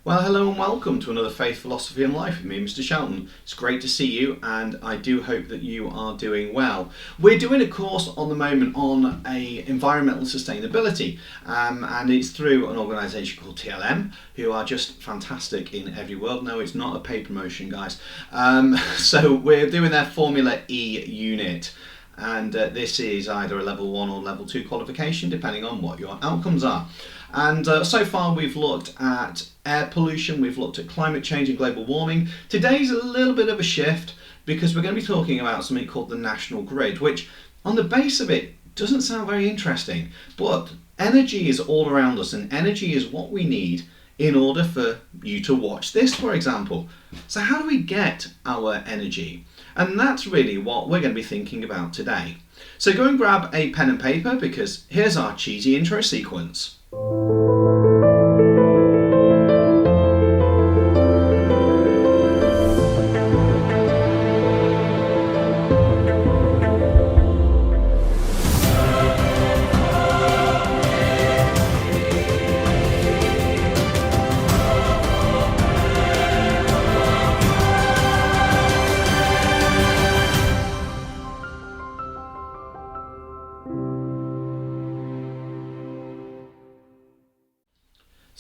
Well, hello and welcome to another Faith, Philosophy and Life with me, Mr. Shelton. It's great to see you, and I do hope that you are doing well. We're doing a course on the moment on environmental sustainability, and it's through an organisation called TLM, who are just fantastic in every world. No, it's not a paid promotion, guys. So we're doing their Formula E unit. And this is either a level 1 or level 2 qualification, depending on what your outcomes are. And so far we've looked at air pollution, we've looked at climate change and global warming. Today's a little bit of a shift because we're going to be talking about something called the national grid, which on the base of it doesn't sound very interesting, but energy is all around us, and energy is what we need in order for you to watch this, for example. So how do we get our energy? And that's really what we're going to be thinking about today. So go and grab a pen and paper, because here's our cheesy intro sequence.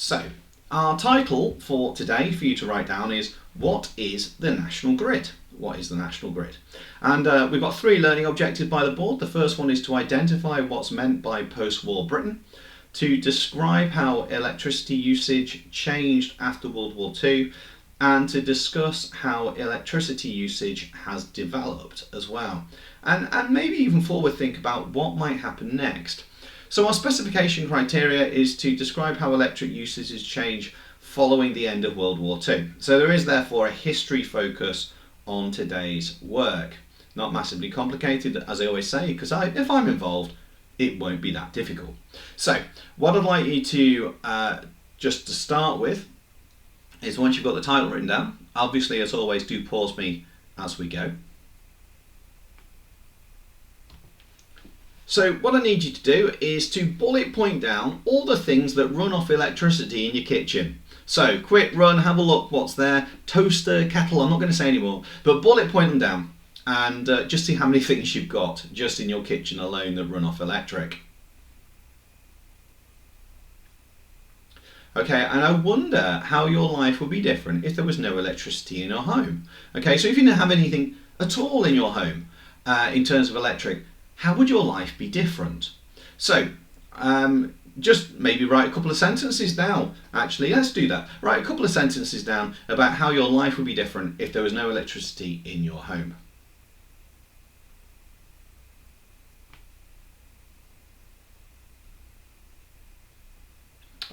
So, our title for today for you to write down is, what is the national grid? What is the national grid? And we've got 3 learning objectives by the board. The first one is to identify what's meant by post-war Britain, to describe how electricity usage changed after World War II, and to discuss how electricity usage has developed as well. And maybe even forward think about what might happen next. So our specification criteria is to describe how electric usage has changed following the end of World War II. So there is therefore a history focus on today's work. Not massively complicated, as I always say, because if I'm involved, it won't be that difficult. So what I'd like you to, just to start with, is once you've got the title written down, obviously as always do pause me as we go. So what I need you to do is to bullet point down all the things that run off electricity in your kitchen. So quick run, have a look what's there. Toaster, kettle, I'm not going to say anymore, but bullet point them down and just see how many things you've got just in your kitchen alone that run off electric. Okay, and I wonder how your life would be different if there was no electricity in your home. Okay, so if you didn't have anything at all in your home in terms of electric, how would your life be different? So, just maybe write a couple of sentences down. Actually, let's do that. Write a couple of sentences down about how your life would be different if there was no electricity in your home.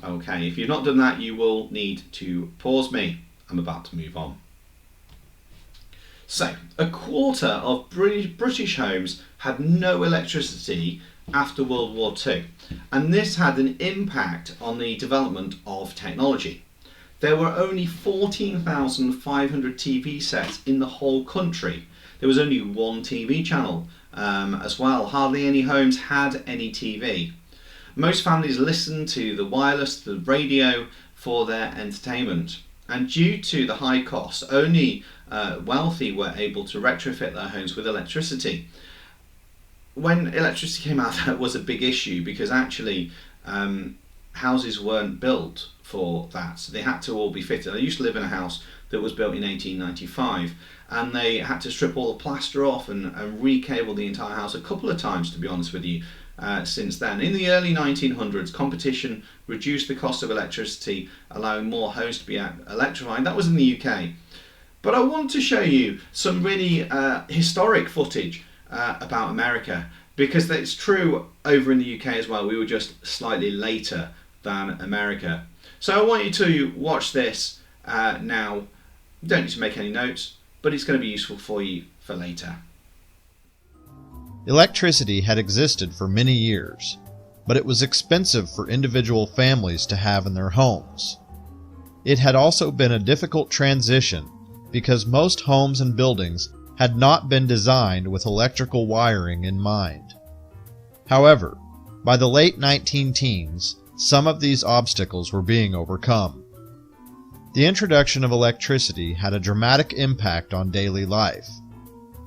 Okay, if you've not done that, you will need to pause me. I'm about to move on. So, a quarter of British homes had no electricity after World War II, and this had an impact on the development of technology. There were only 14,500 TV sets in the whole country. There was only one TV channel as well. Hardly any homes had any TV. Most families listened to the wireless, the radio for their entertainment. And due to the high costs, only wealthy were able to retrofit their homes with electricity. When electricity came out, that was a big issue because actually houses weren't built for that. So they had to all be fitted. I used to live in a house that was built in 1895, and they had to strip all the plaster off and re-cable the entire house a couple of times, to be honest with you. Since then. In the early 1900s, competition reduced the cost of electricity, allowing more homes to be electrified. That was in the UK. But I want to show you some really historic footage about America, because it's true over in the UK as well. We were just slightly later than America. So I want you to watch this now. You don't need to make any notes, but it's going to be useful for you for later. Electricity had existed for many years, but it was expensive for individual families to have in their homes. It had also been a difficult transition because most homes and buildings had not been designed with electrical wiring in mind. However, by the late 19 teens, some of these obstacles were being overcome. The introduction of electricity had a dramatic impact on daily life.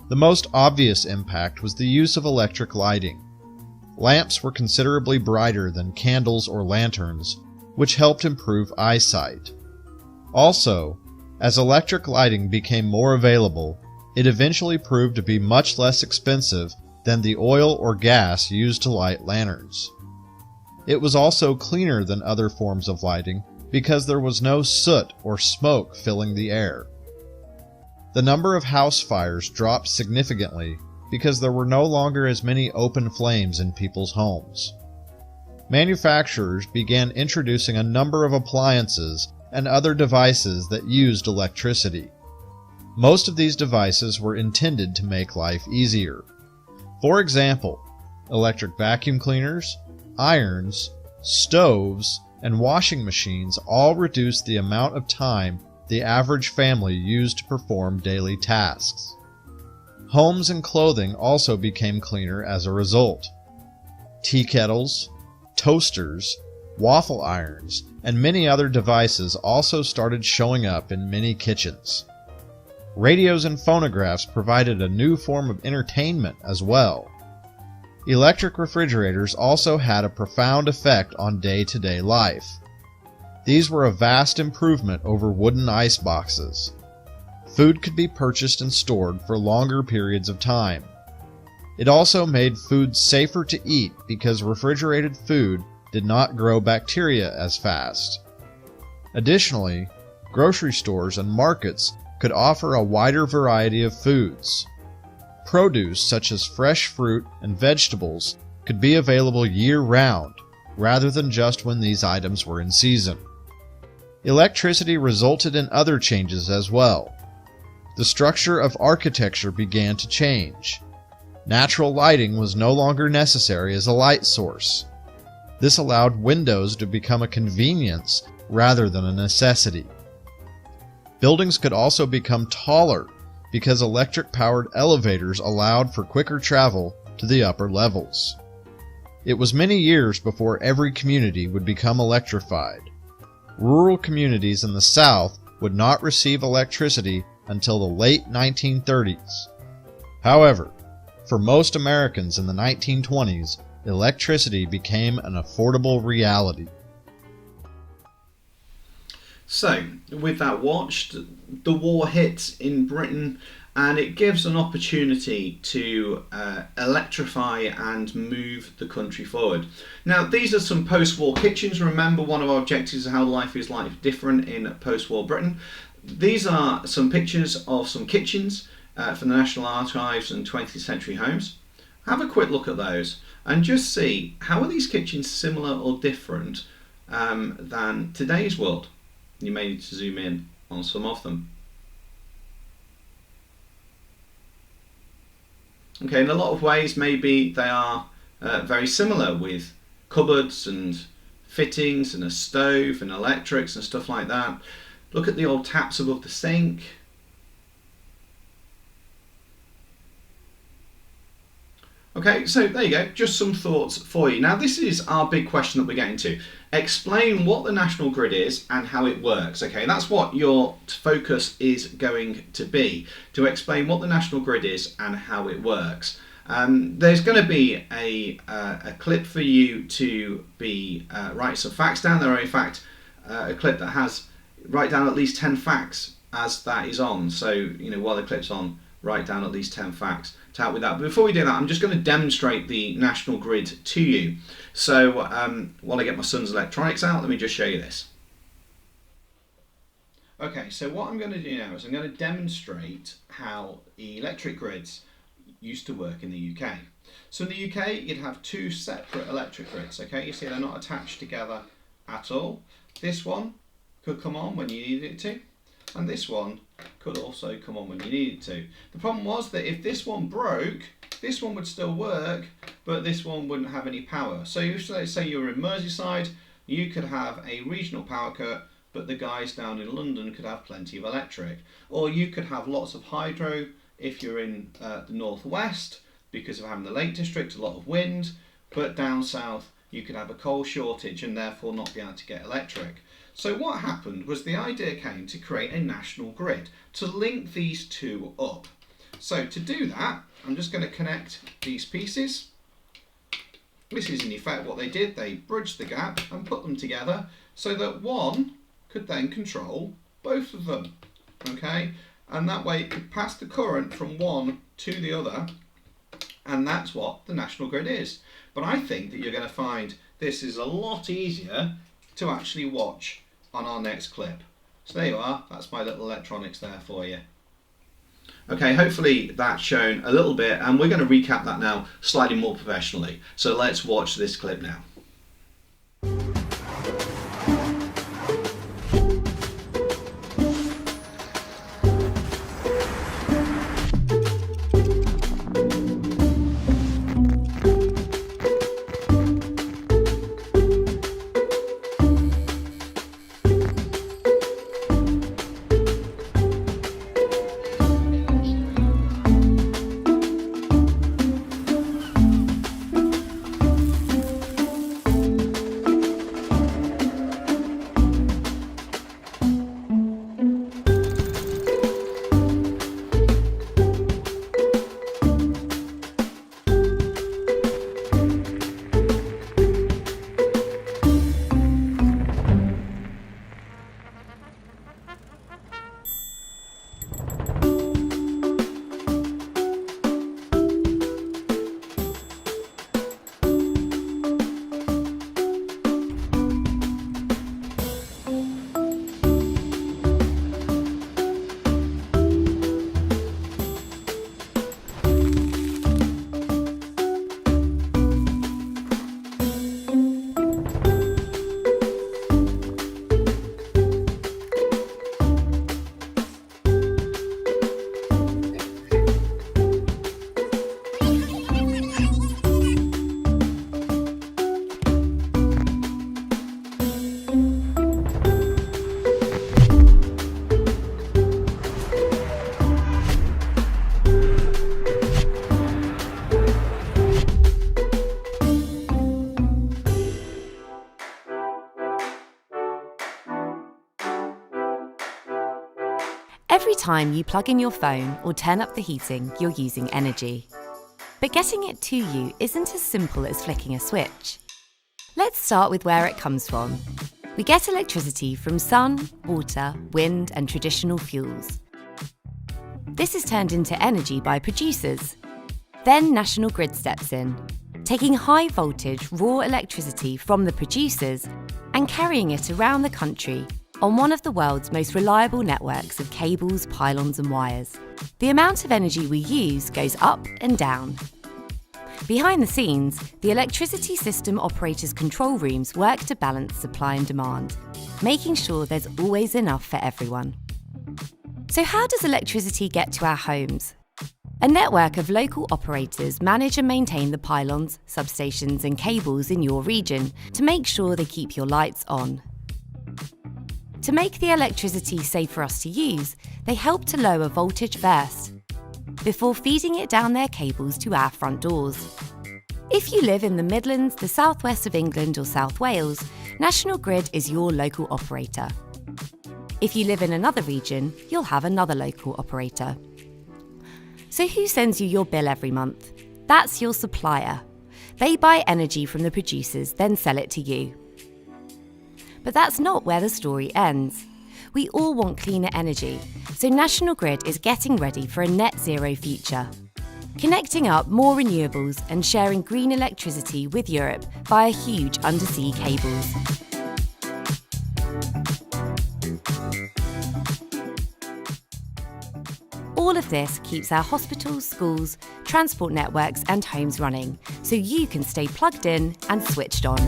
The most obvious impact was the use of electric lighting. Lamps were considerably brighter than candles or lanterns, which helped improve eyesight. Also, as electric lighting became more available, it eventually proved to be much less expensive than the oil or gas used to light lanterns. It was also cleaner than other forms of lighting because there was no soot or smoke filling the air. The number of house fires dropped significantly because there were no longer as many open flames in people's homes. Manufacturers began introducing a number of appliances and other devices that used electricity. Most of these devices were intended to make life easier. For example, electric vacuum cleaners, irons, stoves, and washing machines all reduced the amount of time the average family used to perform daily tasks. Homes and clothing also became cleaner as a result. Tea kettles, toasters, waffle irons, and many other devices also started showing up in many kitchens. Radios and phonographs provided a new form of entertainment as well. Electric refrigerators also had a profound effect on day-to-day life. These were a vast improvement over wooden ice boxes. Food could be purchased and stored for longer periods of time. It also made food safer to eat because refrigerated food did not grow bacteria as fast. Additionally, grocery stores and markets could offer a wider variety of foods. Produce such as fresh fruit and vegetables could be available year-round, rather than just when these items were in season. Electricity resulted in other changes as well. The structure of architecture began to change. Natural lighting was no longer necessary as a light source. This allowed windows to become a convenience rather than a necessity. Buildings could also become taller because electric-powered elevators allowed for quicker travel to the upper levels. It was many years before every community would become electrified. Rural communities in the South would not receive electricity until the late 1930s. However, for most Americans in the 1920s, electricity became an affordable reality. So, with that watched, the war hits in Britain, and it gives an opportunity to electrify and move the country forward. Now, these are some post-war kitchens. Remember, one of our objectives is how life is different in post-war Britain. These are some pictures of some kitchens from the National Archives and 20th Century Homes. Have a quick look at those and just see how are these kitchens similar or different than today's world. You may need to zoom in on some of them. Okay, in a lot of ways maybe they are very similar, with cupboards and fittings and a stove and electrics and stuff like that. Look at the old taps above the sink. Okay, so there you go, just some thoughts for you. Now this is our big question that we're getting to. Explain what the national grid is and how it works. Okay, that's what your focus is going to be, to explain what the national grid is and how it works. There's going to be a clip for you to be write some facts down. There are in fact a clip that has write down at least 10 facts as that is on. So, you know, while the clip's on, write down at least 10 facts to help with that. But before we do that, I'm just going to demonstrate the national grid to you. So while I get my son's electronics out, let me just show you this. Okay, so what I'm going to do now is I'm going to demonstrate how electric grids used to work in the UK. So in the UK, you'd have two separate electric grids. Okay, you see they're not attached together at all. This one could come on when you needed it to, and this one could also come on when you needed to. The problem was that if this one broke, this one would still work, but this one wouldn't have any power. So if, let's say you were in Merseyside, you could have a regional power cut, but the guys down in London could have plenty of electric. Or you could have lots of hydro if you're in the northwest, because of having the Lake District, a lot of wind, but down south you could have a coal shortage and therefore not be able to get electric. So what happened was the idea came to create a national grid to link these two up. So to do that, I'm just going to connect these pieces. This is in effect what they did. They bridged the gap and put them together so that one could then control both of them. Okay, and that way it could pass the current from one to the other, and that's what the national grid is. But I think that you're going to find this is a lot easier to actually watch on our next clip. So there you are, that's my little electronics there for you. Okay, hopefully that's shown a little bit, and we're going to recap that now slightly more professionally. So let's watch this clip now. Every time you plug in your phone or turn up the heating, you're using energy. But getting it to you isn't as simple as flicking a switch. Let's start with where it comes from. We get electricity from sun, water, wind, and traditional fuels. This is turned into energy by producers. Then National Grid steps in, taking high voltage raw electricity from the producers and carrying it around the country on one of the world's most reliable networks of cables, pylons and wires. The amount of energy we use goes up and down. Behind the scenes, the electricity system operators' control rooms work to balance supply and demand, making sure there's always enough for everyone. So how does electricity get to our homes? A network of local operators manage and maintain the pylons, substations and cables in your region to make sure they keep your lights on. To make the electricity safe for us to use, they help to lower voltage first, before feeding it down their cables to our front doors. If you live in the Midlands, the southwest of England or South Wales, National Grid is your local operator. If you live in another region, you'll have another local operator. So who sends you your bill every month? That's your supplier. They buy energy from the producers, then sell it to you. But that's not where the story ends. We all want cleaner energy, so National Grid is getting ready for a net zero future. Connecting up more renewables and sharing green electricity with Europe via huge undersea cables. All of this keeps our hospitals, schools, transport networks and homes running, so you can stay plugged in and switched on.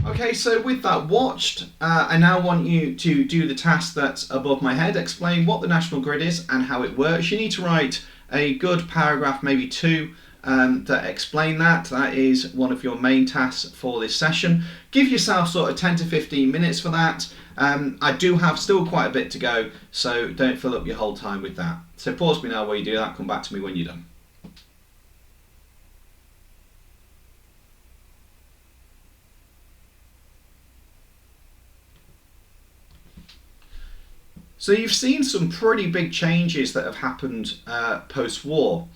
Okay, so with that watched, I now want you to do the task that's above my head, explain what the National Grid is and how it works. You need to write a good paragraph, maybe two, that explain that. That is one of your main tasks for this session. Give yourself sort of 10 to 15 minutes for that. I do have still quite a bit to go, so don't fill up your whole time with that. So pause me now while you do that, come back to me when you're done. So you've seen some pretty big changes that have happened post-war.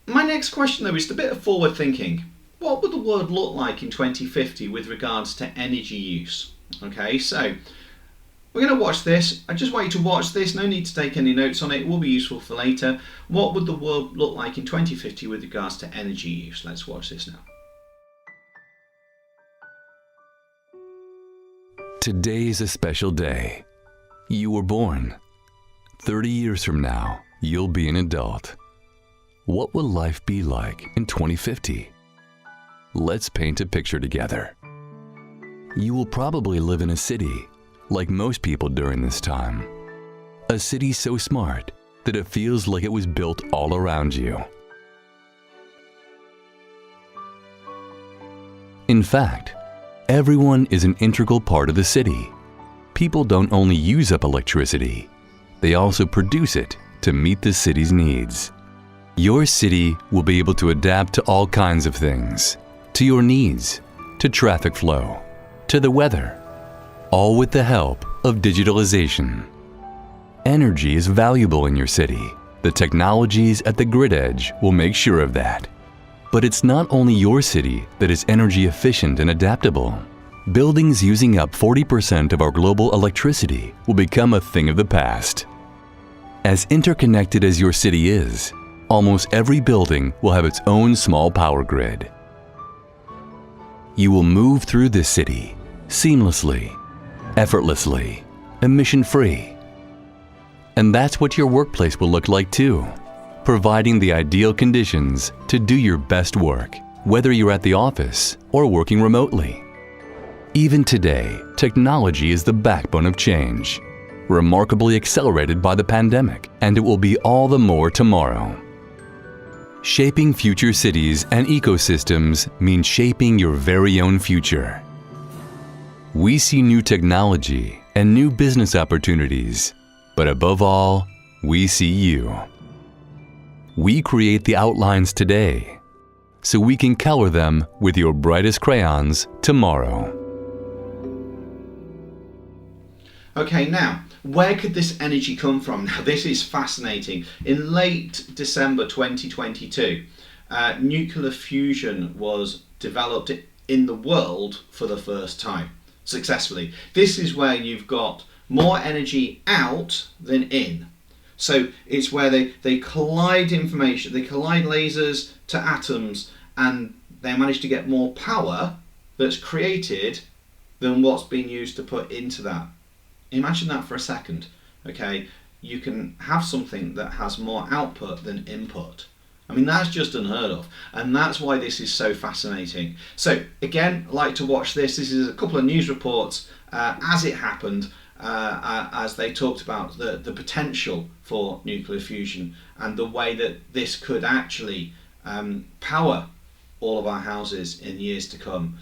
My next question though is a bit of forward thinking. What would the world look like in 2050 with regards to energy use? Okay, so we're going to watch this. I just want you to watch this. No need to take any notes on it. It will be useful for later. What would the world look like in 2050 with regards to energy use? Let's watch this now. Today is a special day. You were born. 30 years from now, you'll be an adult. What will life be like in 2050? Let's paint a picture together. You will probably live in a city, like most people during this time. A city so smart that it feels like it was built all around you. In fact, everyone is an integral part of the city. People don't only use up electricity, they also produce it to meet the city's needs. Your city will be able to adapt to all kinds of things, to your needs, to traffic flow, to the weather, all with the help of digitalization. Energy is valuable in your city. The technologies at the grid edge will make sure of that. But it's not only your city that is energy efficient and adaptable. Buildings using up 40% of our global electricity will become a thing of the past. As interconnected as your city is, almost every building will have its own small power grid. You will move through this city seamlessly, effortlessly, emission-free. And that's what your workplace will look like too, providing the ideal conditions to do your best work, whether you're at the office or working remotely. Even today, technology is the backbone of change, remarkably accelerated by the pandemic, and it will be all the more tomorrow. Shaping future cities and ecosystems means shaping your very own future. We see new technology and new business opportunities, but above all, we see you. We create the outlines today, so we can color them with your brightest crayons tomorrow. Okay, now, where could this energy come from? Now, this is fascinating. In late December 2022, nuclear fusion was developed in the world for the first time, successfully. This is where you've got more energy out than in. So it's where they collide information, they collide lasers to atoms, and they manage to get more power that's created than what's being used to put into that. Imagine that for a second, okay? You can have something that has more output than input. I mean, that's just unheard of, and that's why this is so fascinating. So again, I like to watch this. This is a couple of news reports as it happened, as they talked about the potential for nuclear fusion and the way that this could actually power all of our houses in years to come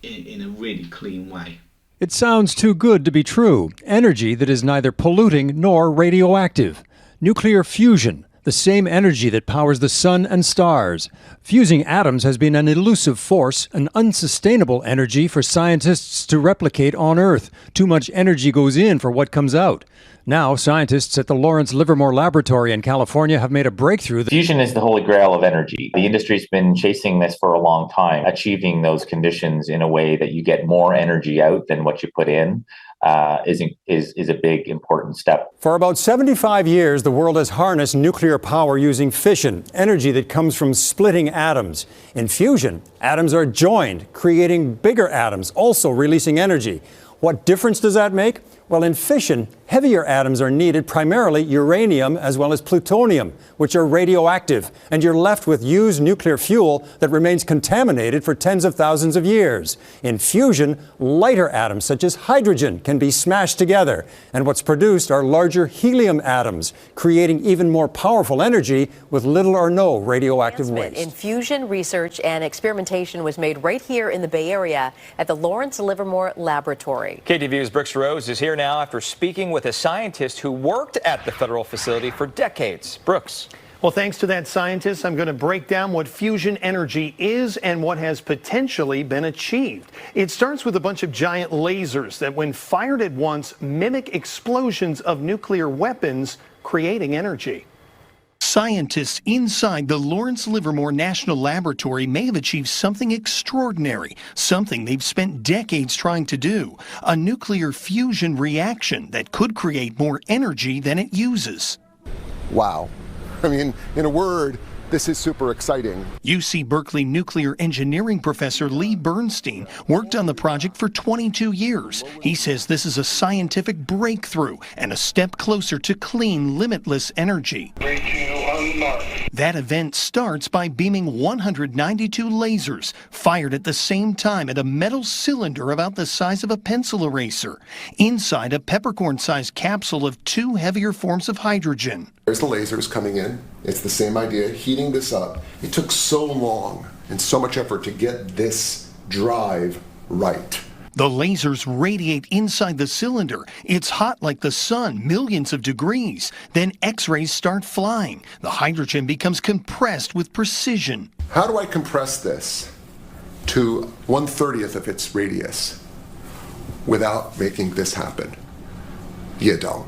in a really clean way. It sounds too good to be true. Energy that is neither polluting nor radioactive. Nuclear fusion, the same energy that powers the sun and stars. Fusing atoms has been an elusive force, an unsustainable energy for scientists to replicate on Earth. Too much energy goes in for what comes out. Now, scientists at the Lawrence Livermore Laboratory in California have made a breakthrough. Fusion is the holy grail of energy. The industry's been chasing this for a long time, achieving those conditions in a way that you get more energy out than what you put in. Is a big, important step. For about 75 years, the world has harnessed nuclear power using fission, energy that comes from splitting atoms. In fusion, atoms are joined, creating bigger atoms, also releasing energy. What difference does that make? Well, in fission, heavier atoms are needed, primarily uranium as well as plutonium, which are radioactive, and you're left with used nuclear fuel that remains contaminated for tens of thousands of years. In fusion, lighter atoms such as hydrogen can be smashed together, and what's produced are larger helium atoms, creating even more powerful energy with little or no radioactive waste. In fusion, research and experimentation was made right here in the Bay Area at the Lawrence Livermore Laboratory. KTVU's Brooks Rose is here now after speaking with a scientist who worked at the federal facility for decades. Brooks. Well, thanks to that scientist, I'm going to break down what fusion energy is and what has potentially been achieved. It starts with a bunch of giant lasers that, when fired at once, mimic explosions of nuclear weapons, creating energy. Scientists inside the Lawrence Livermore National Laboratory may have achieved something extraordinary, something they've spent decades trying to do, a nuclear fusion reaction that could create more energy than it uses. Wow. I mean, in a word, this is super exciting. UC Berkeley nuclear engineering professor Lee Bernstein worked on the project for 22 years. He says this is a scientific breakthrough and a step closer to clean, limitless energy. That event starts by beaming 192 lasers fired at the same time at a metal cylinder about the size of a pencil eraser, inside a peppercorn-sized capsule of 2 heavier forms of hydrogen. There's the lasers coming in. It's the same idea, heating this up. It took so long and so much effort to get this drive right. The lasers radiate inside the cylinder. It's hot like the sun, millions of degrees. Then X-rays start flying. The hydrogen becomes compressed with precision. How do I compress this to 1/30th of its radius without making this happen? You don't.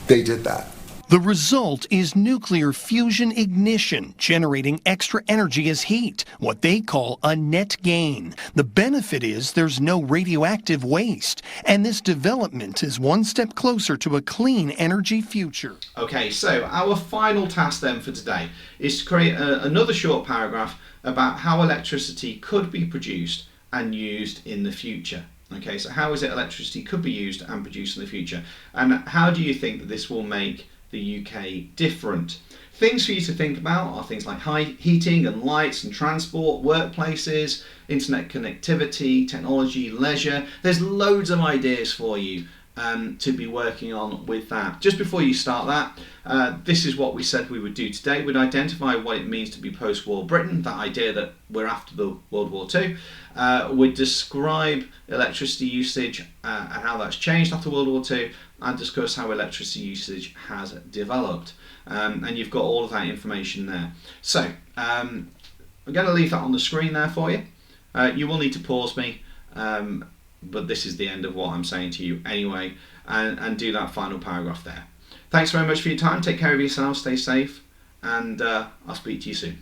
They did that. The result is nuclear fusion ignition, generating extra energy as heat, what they call a net gain. The benefit is there's no radioactive waste, and this development is one step closer to a clean energy future. Okay, so our final task then for today is to create another short paragraph about how electricity could be produced and used in the future. Okay, so how is it electricity could be used and produced in the future? And how do you think that this will make the UK different? Things for you to think about are things like heating and lights and transport, workplaces, internet connectivity, technology, leisure. There's loads of ideas for you to be working on with that. Just before you start that, this is what we said we would do today. We'd identify what it means to be post-war Britain, that idea that we're after the World War II. We'd describe electricity usage and how that's changed after World War II, and discuss how electricity usage has developed. And you've got all of that information there. So I'm going to leave that on the screen there for you. You will need to pause me, but this is the end of what I'm saying to you anyway, and do that final paragraph there. Thanks very much for your time. Take care of yourself, stay safe, and I'll speak to you soon.